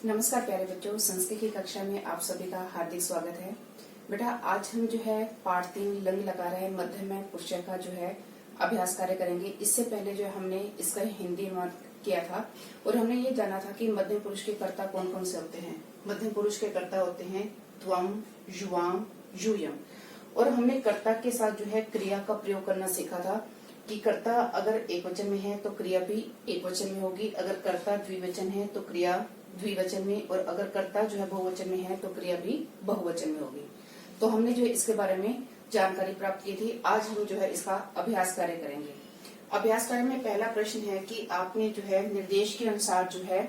नमस्कार प्यारे बच्चों, संस्कृत की कक्षा में आप सभी का हार्दिक स्वागत है। बेटा आज हम जो है पाठ 3 लंग लकार है मध्य में पुरुष का जो है अभ्यास कार्य करेंगे। इससे पहले जो है हमने इसका हिंदी अनुवाद किया था और हमने ये जाना था कि मध्यम पुरुष के कर्ता कौन कौन से होते हैं। मध्यम पुरुष के कर्ता होते हैं त्वम, युवाम, यूयम। और हमने कर्ता के साथ जो है क्रिया का प्रयोग करना सीखा था कि कर्ता अगर एक वचन में है तो क्रिया भी एक वचन में होगी, अगर कर्ता द्विवचन है तो क्रिया द्विवचन में, और अगर कर्ता जो है बहुवचन में है तो क्रिया भी बहुवचन में होगी। तो हमने जो है इसके बारे में जानकारी प्राप्त की थी। आज हम जो है इसका अभ्यास कार्य करेंगे। अभ्यास कार्य में पहला प्रश्न है कि आपने जो है निर्देश के अनुसार जो है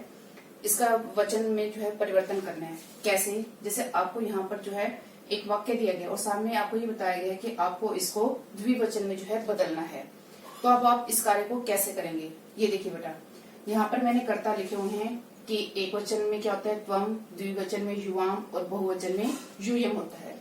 इसका वचन में जो है परिवर्तन करना है। कैसे? जैसे आपको यहाँ पर जो है एक वाक्य दिया गया और सामने आपको ये बताया गया है कि आपको इसको द्विवचन में जो है बदलना है। तो अब आप इस कार्य को कैसे करेंगे? ये देखिए बेटा, यहाँ पर मैंने कर्ता लिखे हुए हैं कि एक वचन में क्या होता है त्वम, द्विवचन में युवाम और बहुवचन में यूयम होता है।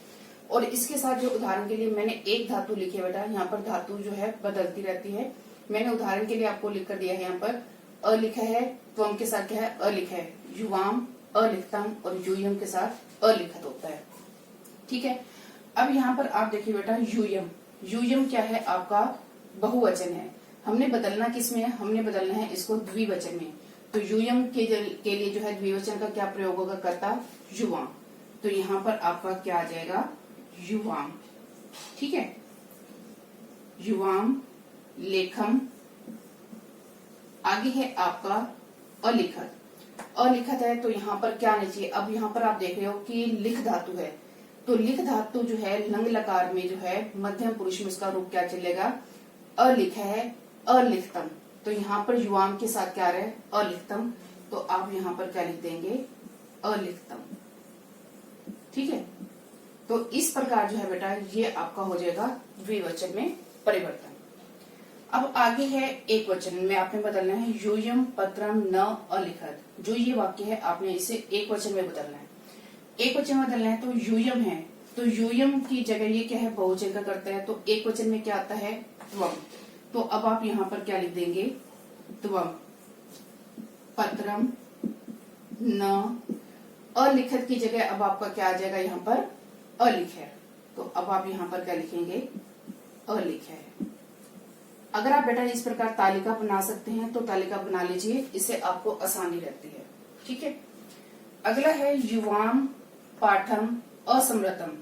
और इसके साथ जो उदाहरण के लिए मैंने एक धातु लिखी है बेटा, यहाँ पर धातु जो है बदलती रहती है। मैंने उदाहरण के लिए आपको लिख कर दिया है, यहाँ पर अ लिखा है, त्वम के साथ क्या है अ लिखा है, युवाम अलिखतम और यूयम के साथ अलिखत होता है। ठीक है। अब यहाँ पर आप देखिए बेटा यूयम, यूयम क्या है आपका बहुवचन है। हमने बदलना किस में है? हमने बदलना है इसको द्विवचन में। तो यूयम के लिए जो है द्विवचन का क्या प्रयोग होगा? कर्ता युवाम। तो यहाँ पर आपका क्या आ जाएगा? युवाम। ठीक है, युवाम, लेखम। आगे है आपका अलिखत। अलिखत है तो यहाँ पर क्या आना चाहिए? अब यहाँ पर आप देख रहे हो कि लिख धातु है, तो लिख धातु जो है लंग लकार में जो है मध्यम पुरुष में इसका रूप क्या चलेगा? अलिख है, अलिखतम। तो यहाँ पर युवाम के साथ क्या आ रहा है? अलिखतम। तो आप यहाँ पर क्या लिख देंगे? अलिखतम। ठीक है। तो इस प्रकार जो है बेटा ये आपका हो जाएगा द्विवचन में परिवर्तन। अब आगे है एक वचन में आपने बदलना है यूयम पत्रम न अलिखत। जो ये वाक्य है आपने इसे एक वचन में बदलना है। एक वचन में बदलना है तो यूयम है, तो यूयम की जगह ये क्या है? बहुवचन का करता है। तो एक वचन में क्या आता है? त्वम। तो अब आप यहाँ पर क्या लिख देंगे? त्वम पत्रम न। अलिखत की जगह अब आपका क्या आ जाएगा? यहाँ पर अलिख है। तो अब आप यहाँ पर क्या लिखेंगे? अलिख है। अगर आप बेटा इस प्रकार तालिका बना सकते हैं तो तालिका बना लीजिए, इससे आपको आसानी रहती है। ठीक है। अगला है युवाम पाठम असमृतम।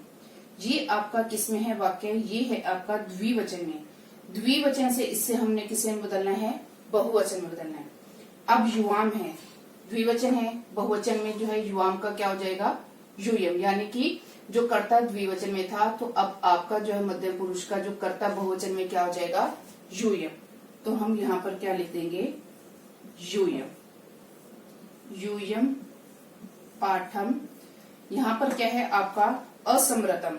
ये आपका किसमें है वाक्य? ये है आपका द्विवचन में। द्विवचन से इससे हमने किसे में बदलना है? बहुवचन में बदलना है। अब युवाम है, द्विवचन है, बहुवचन में जो है युवाम का क्या हो जाएगा? यूयम। यानी कि जो कर्ता द्विवचन में था तो अब आपका जो है मध्यम पुरुष का जो कर्ता बहुवचन में क्या हो जाएगा? यूयम। तो हम यहाँ पर क्या लिख देंगे? यूयम। यूयम पाठम। यहाँ पर क्या है आपका? असमृतम।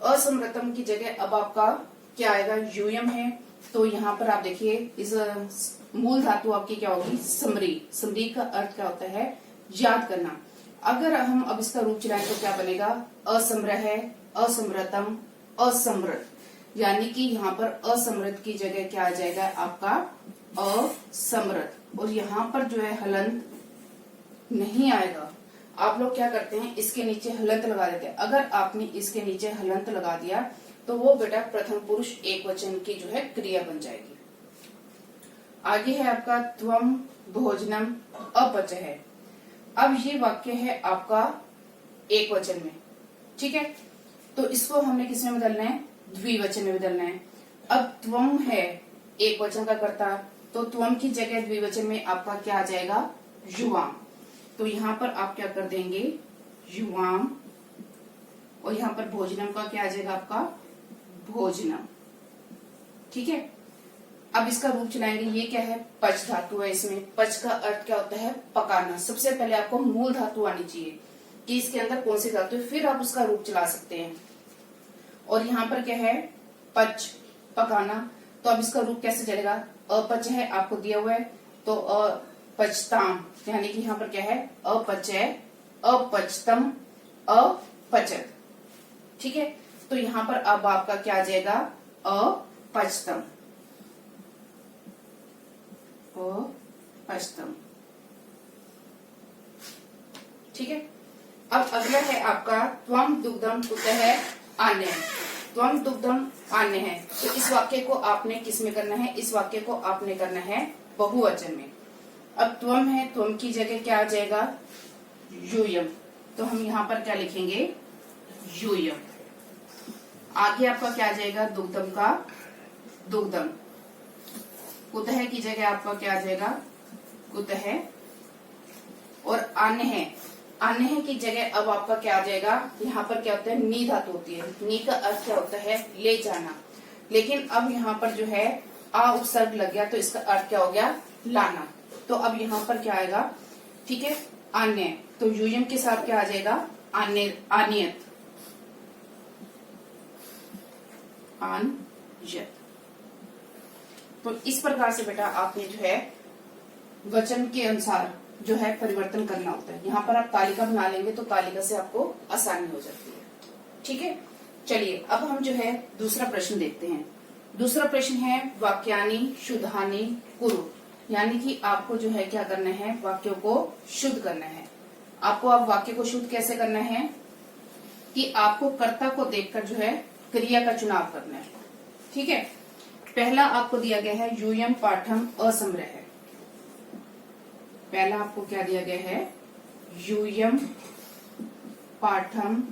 असमृतम की जगह अब आपका क्या आएगा? यूयम है। तो यहाँ पर आप देखिए इस मूल धातु आपकी क्या होगी? समरी। समरी का अर्थ क्या होता है? याद करना। अगर हम अब इसका रूप चलाएं तो क्या बनेगा? असमरह, असमृतम, असमृत। यानी कि यहाँ पर असमृत की जगह क्या आ जाएगा? आपका असमृत। और यहाँ पर जो है हलंत नहीं आएगा। आप लोग क्या करते हैं? इसके नीचे हलंत लगा देते हैं। अगर आपने इसके नीचे हलंत लगा दिया तो वो बेटा प्रथम पुरुष एक वचन की जो है क्रिया बन जाएगी। आगे है आपका त्वम भोजनम अपच है। अब ये वाक्य है आपका एक वचन में। ठीक है। तो इसको हमने किसमें बदलना है? द्विवचन में बदलना है। अब त्वम है एक वचन का कर्ता, तो त्वम की जगह द्विवचन में आपका क्या आ जाएगा? युवाम। तो यहाँ पर आप क्या कर देंगे? युवाम। और यहाँ पर भोजनम का क्या आ जाएगा? आपका भोजनम। ठीक है। अब इसका रूप चलाएंगे। ये क्या है? पच धातु है। इसमें पच का अर्थ क्या होता है? पकाना। सबसे पहले आपको मूल धातु आनी चाहिए कि इसके अंदर कौन सी धातु है, फिर आप उसका रूप चला सकते हैं। और यहाँ पर क्या है? पच, पकाना। तो अब इसका रूप कैसे चलेगा? अपच है आपको दिया हुआ है, तो अपचताम। यानी कि यहाँ पर क्या है? अपचय, अपचतम, अपचत। ठीक है। तो यहाँ पर अब आपका क्या आ जाएगा? अपचतम, अपचतम। ठीक है। अब अगला है आपका त्वम दुग्धम कुतः आन्य। त्वम दुग्धम आन्य है, तो इस वाक्य को आपने किस में करना है? इस वाक्य को आपने करना है बहुवचन में। अब त्वम है, त्वम की जगह क्या आ जाएगा? यूयम। तो हम यहाँ पर क्या लिखेंगे? यूयम। आगे आपका क्या आ जाएगा? दुग्धम का दुग्धम। कुतः की जगह आपका क्या आ जाएगा? कुतः। और अन्य है, अन्य है की जगह अब आपका क्या आ जाएगा? यहाँ पर क्या होता है? नी धातु होती है। नी का अर्थ क्या होता है? ले जाना। लेकिन अब यहाँ पर जो है आ उपसर्ग लग गया, तो इसका अर्थ क्या हो गया? लाना। तो अब यहाँ पर क्या आएगा? ठीक है, अन्य। तो यूयम के साथ क्या आ जाएगा? अन्य, आनियत, आनयत। तो इस प्रकार से बेटा आपने जो है वचन के अनुसार जो है परिवर्तन करना होता है। यहाँ पर आप तालिका बना लेंगे तो तालिका से आपको आसानी हो जाती है। ठीक है, चलिए अब हम जो है दूसरा प्रश्न देखते हैं। दूसरा प्रश्न है वाक्यानि शुद्धानि कुरु, यानी कि आपको जो है क्या करना है? वाक्यों को शुद्ध करना है। आपको अब वाक्य को शुद्ध कैसे करना है? कि आपको कर्ता को देखकर जो है क्रिया का चुनाव करना है। ठीक है, पहला आपको दिया गया है यूयम पाठम असमरह है। पहला आपको क्या दिया गया है? यूयम पाठम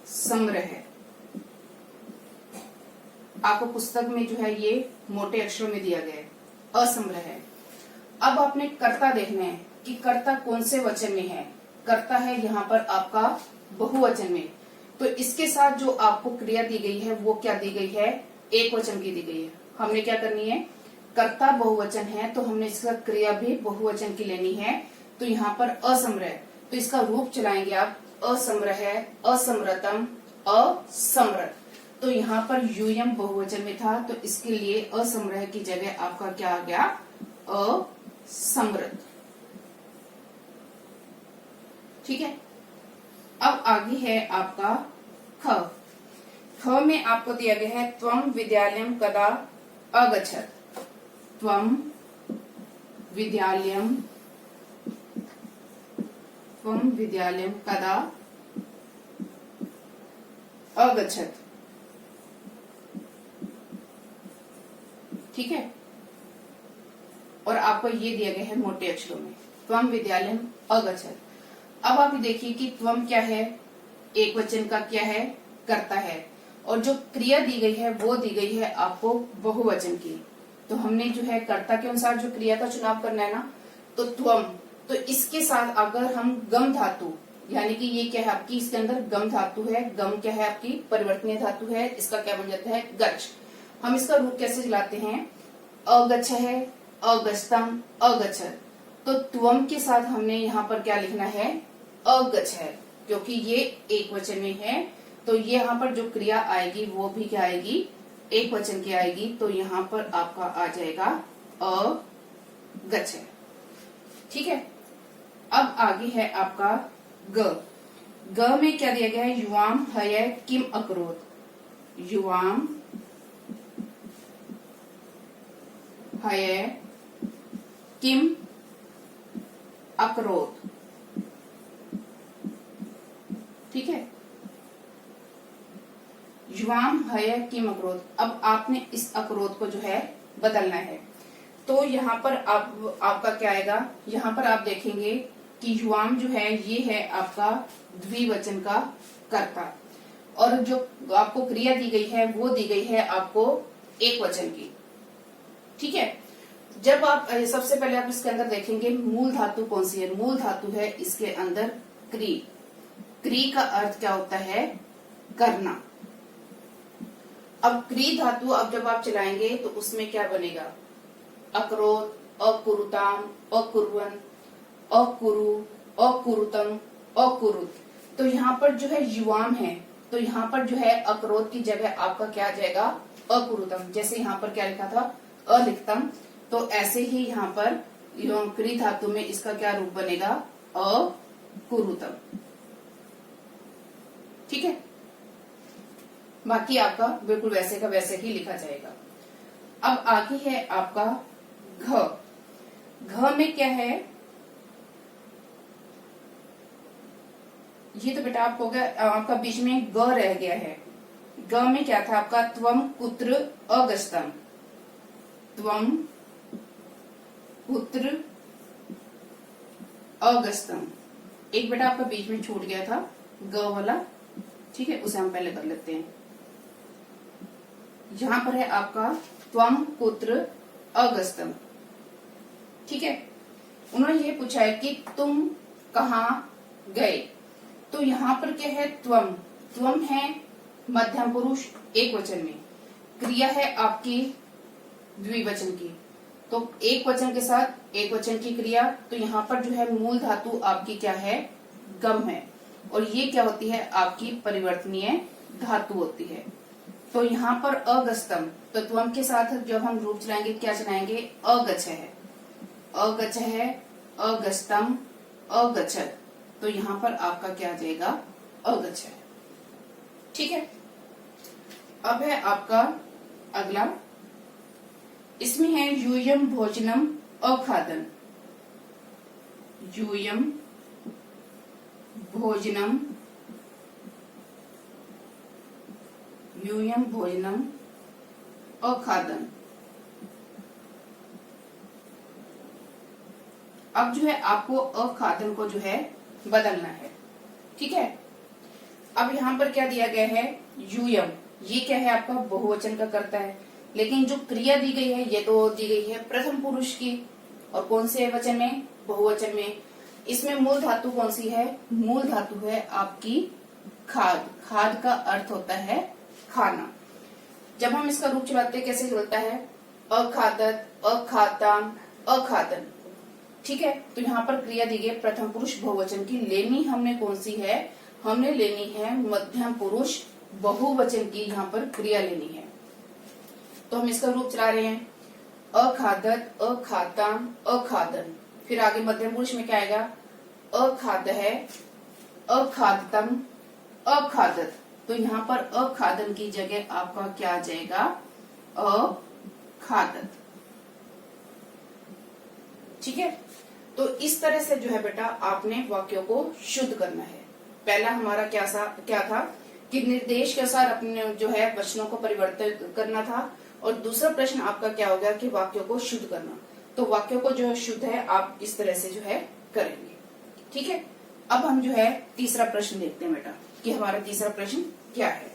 असमरह है। आपको पुस्तक में जो है ये मोटे अक्षरों में दिया गया है, असमरह है। अब आपने कर्ता देखना है कि कर्ता कौन से वचन में है। कर्ता है यहाँ पर आपका बहुवचन में, तो इसके साथ जो आपको क्रिया दी गई है वो क्या दी गई है? एक वचन की दी गई है। हमने क्या करनी है? कर्ता बहुवचन है तो हमने इसका क्रिया भी बहुवचन की लेनी है। तो यहाँ पर असमरह, तो इसका रूप चलाएंगे आप असमरह, असमरतम, असमरत। तो यहाँ पर यूयम बहुवचन में था, तो इसके लिए असमरह की जगह आपका क्या आ गया? असमरत। ठीक है, अब आगे है आपका ख। ख में आपको दिया गया है त्वम विद्यालयम कदा अगच्छत। त्वम विद्यालयम, त्वम विद्यालयम कदा अगच्छत। ठीक है, और आपको ये दिया गया है मोटे अक्षरों में त्वम विद्यालयम अगच्छत। अब आप देखिए कि त्वम क्या है? एक वचन का क्या है? कर्ता है। और जो क्रिया दी गई है वो दी गई है आपको बहुवचन की। तो हमने जो है कर्ता के अनुसार जो क्रिया का चुनाव करना है ना, तो त्वम। तो इसके साथ अगर हम गम धातु, यानी कि ये क्या है आपकी? इसके अंदर गम धातु है। गम क्या है आपकी? परिवर्तनीय धातु है। इसका क्या बन जाता है? गच्छ। हम इसका रूप कैसे चलाते हैं? अगच्छ है, अगच्छतम, अगच्छत। तो त्वम के साथ हमने यहाँ पर क्या लिखना है? अगच्छ है, क्योंकि ये एक वचन में है। तो ये यहाँ पर जो क्रिया आएगी वो भी क्या आएगी? एक वचन की आएगी। तो यहाँ पर आपका आ जाएगा अगच्छ। ठीक है, अब आगे है आपका ग। ग में क्या दिया गया है? युवाम हय किम अकरोत। युवाम हय किम अकरोत। ठीक है, युवाम हय किम अकरोत। अब आपने इस अकरोत को जो है बदलना है। तो यहाँ पर आपका क्या आएगा? यहाँ पर आप देखेंगे कि युवाम जो है ये है आपका द्विवचन का कर्ता, और जो आपको क्रिया दी गई है वो दी गई है आपको एक वचन की। ठीक है, जब आप सबसे पहले आप इसके अंदर देखेंगे मूल धातु कौन सी है? मूल धातु है इसके अंदर क्री। क्री का अर्थ क्या होता है? करना। अब क्री धातु अब जब आप चलाएंगे तो उसमें क्या बनेगा? अकरोत, अकुरुताम, अकुर्वन, अकुरु, अकुरुतम, अकुरुत। तो यहाँ पर जो है युवाम है, तो यहाँ पर जो है अकरोत की जगह आपका क्या आ जाएगा? अकुरुतम। जैसे यहाँ पर क्या लिखा था? अलिखतम। तो ऐसे ही यहाँ पर क्री धातु में इसका क्या रूप बनेगा? अकुरुतम। ठीक है, बाकी आपका बिल्कुल वैसे का वैसे ही लिखा जाएगा। अब आगे है आपका घ। घ घ में क्या है, ये तो बेटा आपको आपका बीच में ग रह गया है। ग में क्या था आपका, त्वम कुत्र अगस्तम, त्वम कुत्र अगस्तम। एक बेटा आपका बीच में छूट गया था ग वाला, ठीक है, उसे हम पहले कर लेते हैं। यहां पर है आपका त्वम कुत्र अगस्तम, ठीक है। उन्होंने ये पूछा है कि तुम कहाँ गए, तो यहाँ पर क्या है, त्वम। त्वम है मध्यम पुरुष एक वचन में, क्रिया है आपकी द्विवचन की, तो एक वचन के साथ एक वचन की क्रिया, तो यहाँ पर जो है मूल धातु आपकी क्या है, गम है, और ये क्या होती है आपकी परिवर्तनीय धातु होती है। तो यहाँ पर अगस्तम, तो त्वम के साथ जब हम रूप चलाएंगे क्या चलाएंगे, अगच्छ है, अगच्छ है, अगस्तम, अगच्छत, तो यहाँ पर आपका क्या आ जाएगा, अगच्छ है, ठीक है। अब है आपका अगला, इसमें है यूयम भोजनम अखादन, यूयम भोजनम, यूयम भोजनम अखादन। अब जो है आपको अखादन को जो है बदलना है, ठीक है। अब यहाँ पर क्या दिया गया है, यूयम, ये क्या है आपका बहुवचन का करता है, लेकिन जो क्रिया दी गई है ये तो दी गई है प्रथम पुरुष की, और कौन से वचन में, बहुवचन में। इसमें मूल धातु कौन सी है, मूल धातु है आपकी खाद। खाद का अर्थ होता है खाना। जब हम इसका रूप चलाते हैं कैसे चलता है, अखादत, अखाताम, अखादन, ठीक है। तो यहाँ पर क्रिया दी गई प्रथम पुरुष बहुवचन की, लेनी हमने कौन सी है, हमने लेनी है मध्यम पुरुष बहुवचन की, यहाँ पर क्रिया लेनी है। तो हम इसका रूप चला रहे हैं, अखादत, अखाताम, अखादन, फिर आगे मध्यम पुरुष में क्या आएगा, अखाद है, अखादतम, अखादत, तो यहाँ पर अखादन की जगह आपका क्या आ जाएगा, अखादत, ठीक है। तो इस तरह से जो है बेटा आपने वाक्यों को शुद्ध करना है। पहला हमारा क्या था कि निर्देश के अनुसार अपने जो है वचनों को परिवर्तित करना था, और दूसरा प्रश्न आपका क्या हो गया कि वाक्यों को शुद्ध करना। तो वाक्यों को जो है शुद्ध है आप इस तरह से जो है करेंगे, ठीक है। अब हम जो है तीसरा प्रश्न देखते हैं बेटा कि हमारा तीसरा प्रश्न क्या है।